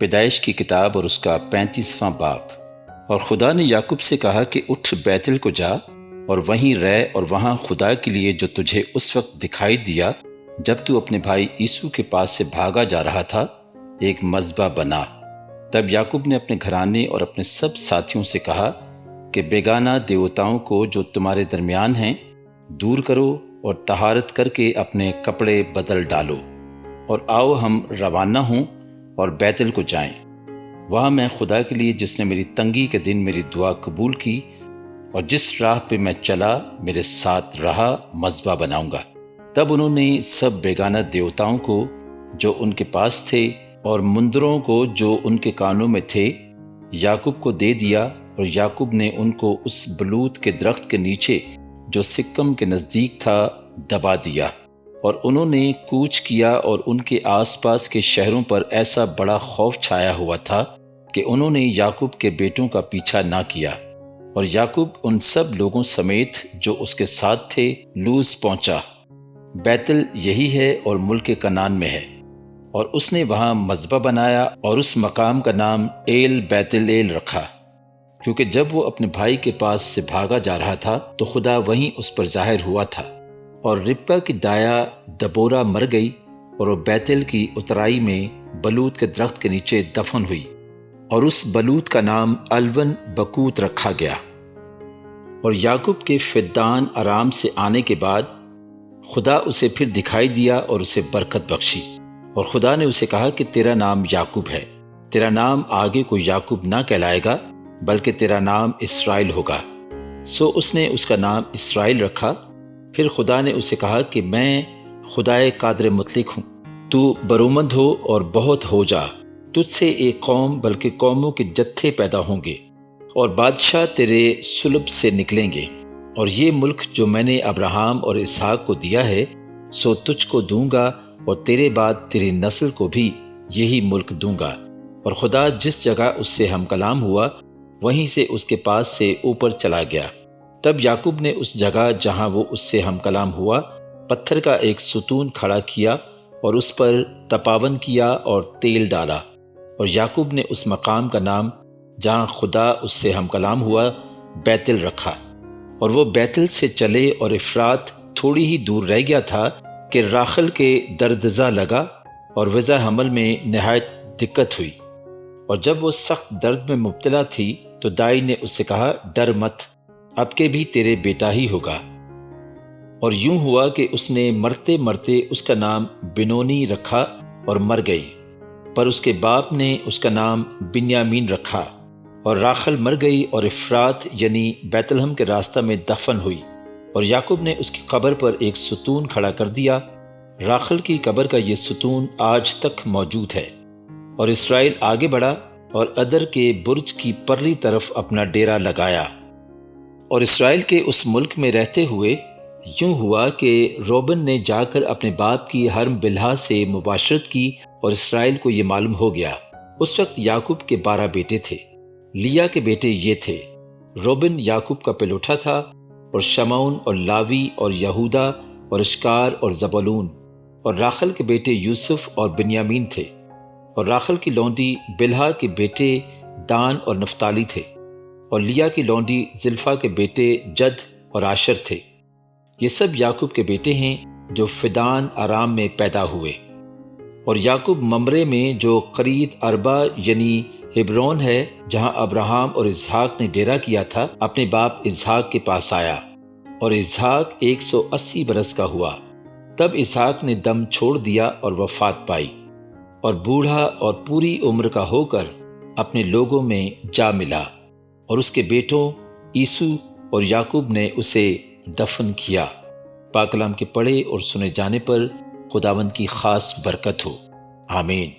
پیدائش کی کتاب اور اس کا 35واں باب۔ اور خدا نے یعقوب سے کہا کہ اٹھ بیتل کو جا اور وہیں رہ، اور وہاں خدا کے لیے جو تجھے اس وقت دکھائی دیا جب تو اپنے بھائی عیسو کے پاس سے بھاگا جا رہا تھا، ایک مذبح بنا۔ تب یعقوب نے اپنے گھرانے اور اپنے سب ساتھیوں سے کہا کہ بیگانہ دیوتاؤں کو جو تمہارے درمیان ہیں دور کرو، اور طہارت کر کے اپنے کپڑے بدل ڈالو، اور آؤ ہم روانہ ہوں اور بیتل کو جائیں۔ وہاں میں خدا کے لیے جس نے میری تنگی کے دن میری دعا قبول کی اور جس راہ پہ میں چلا میرے ساتھ رہا، مذبح بناؤں گا۔ تب انہوں نے سب بیگانہ دیوتاؤں کو جو ان کے پاس تھے اور مندروں کو جو ان کے کانوں میں تھے یعقوب کو دے دیا، اور یعقوب نے ان کو اس بلوت کے درخت کے نیچے جو سکم کے نزدیک تھا دبا دیا۔ اور انہوں نے کوچ کیا، اور ان کے آس پاس کے شہروں پر ایسا بڑا خوف چھایا ہوا تھا کہ انہوں نے یعقوب کے بیٹوں کا پیچھا نہ کیا۔ اور یعقوب ان سب لوگوں سمیت جو اس کے ساتھ تھے لوز پہنچا۔ بیتل یہی ہے اور ملک کنعان میں ہے، اور اس نے وہاں مذبح بنایا اور اس مقام کا نام ایل بیتل ایل رکھا، کیونکہ جب وہ اپنے بھائی کے پاس سے بھاگا جا رہا تھا تو خدا وہیں اس پر ظاہر ہوا تھا۔ اور ربکا کی دایا دبورا مر گئی، اور وہ بیتل کی اترائی میں بلوت کے درخت کے نیچے دفن ہوئی، اور اس بلوت کا نام الون بکوت رکھا گیا۔ اور یعقوب کے فدان آرام سے آنے کے بعد خدا اسے پھر دکھائی دیا اور اسے برکت بخشی، اور خدا نے اسے کہا کہ تیرا نام یعقوب ہے، تیرا نام آگے کو یعقوب نہ کہلائے گا بلکہ تیرا نام اسرائیل ہوگا۔ سو اس نے اس کا نام اسرائیل رکھا۔ پھر خدا نے اسے کہا کہ میں خدائے قادر مطلق ہوں، تو برومند ہو اور بہت ہو جا، تجھ سے ایک قوم بلکہ قوموں کے جتھے پیدا ہوں گے، اور بادشاہ تیرے صلب سے نکلیں گے، اور یہ ملک جو میں نے ابراہیم اور اسحاق کو دیا ہے سو تجھ کو دوں گا، اور تیرے بعد تیری نسل کو بھی یہی ملک دوں گا۔ اور خدا جس جگہ اس سے ہم کلام ہوا وہیں سے اس کے پاس سے اوپر چلا گیا۔ تب یعقوب نے اس جگہ جہاں وہ اس سے ہم کلام ہوا پتھر کا ایک ستون کھڑا کیا، اور اس پر تپاون کیا اور تیل ڈالا، اور یعقوب نے اس مقام کا نام جہاں خدا اس سے ہم کلام ہوا بیتل رکھا۔ اور وہ بیتل سے چلے، اور افرات تھوڑی ہی دور رہ گیا تھا کہ راخل کے دردزہ لگا، اور وضع حمل میں نہایت دقت ہوئی۔ اور جب وہ سخت درد میں مبتلا تھی تو دائی نے اس سے کہا، ڈر مت، اب کے بھی تیرے بیٹا ہی ہوگا۔ اور یوں ہوا کہ اس نے مرتے مرتے اس کا نام بنونی رکھا اور مر گئی، پر اس کے باپ نے اس کا نام بنیامین رکھا۔ اور راخل مر گئی اور افرات یعنی بیت لحم کے راستہ میں دفن ہوئی، اور یعقوب نے اس کی قبر پر ایک ستون کھڑا کر دیا۔ راخل کی قبر کا یہ ستون آج تک موجود ہے۔ اور اسرائیل آگے بڑھا اور ادر کے برج کی پرلی طرف اپنا ڈیرا لگایا۔ اور اسرائیل کے اس ملک میں رہتے ہوئے یوں ہوا کہ روبن نے جا کر اپنے باپ کی حرم بلہا سے مباشرت کی، اور اسرائیل کو یہ معلوم ہو گیا۔ اس وقت یعقوب کے 12 بیٹے تھے۔ لیا کے بیٹے یہ تھے: روبن یعقوب کا پلوٹھا تھا، اور شمعون اور لاوی اور یہودا اور اشکار اور زبولون۔ اور راخل کے بیٹے یوسف اور بنیامین تھے۔ اور راخل کی لونڈی بلہا کے بیٹے دان اور نفتالی تھے، اور لیا کی لونڈی زلفا کے بیٹے جد اور عاشر تھے۔ یہ سب یعقوب کے بیٹے ہیں جو فدان آرام میں پیدا ہوئے۔ اور یعقوب ممرے میں جو قریت اربا یعنی ہبرون ہے جہاں ابراہیم اور اسحاق نے ڈیرا کیا تھا اپنے باپ اسحاق کے پاس آیا، اور اسحاق 180 برس کا ہوا۔ تب اسحاق نے دم چھوڑ دیا اور وفات پائی، اور بوڑھا اور پوری عمر کا ہو کر اپنے لوگوں میں جا ملا، اور اس کے بیٹوں عیسو اور یعقوب نے اسے دفن کیا۔ پاک کلام کے پڑھے اور سنے جانے پر خداوند کی خاص برکت ہو، آمین۔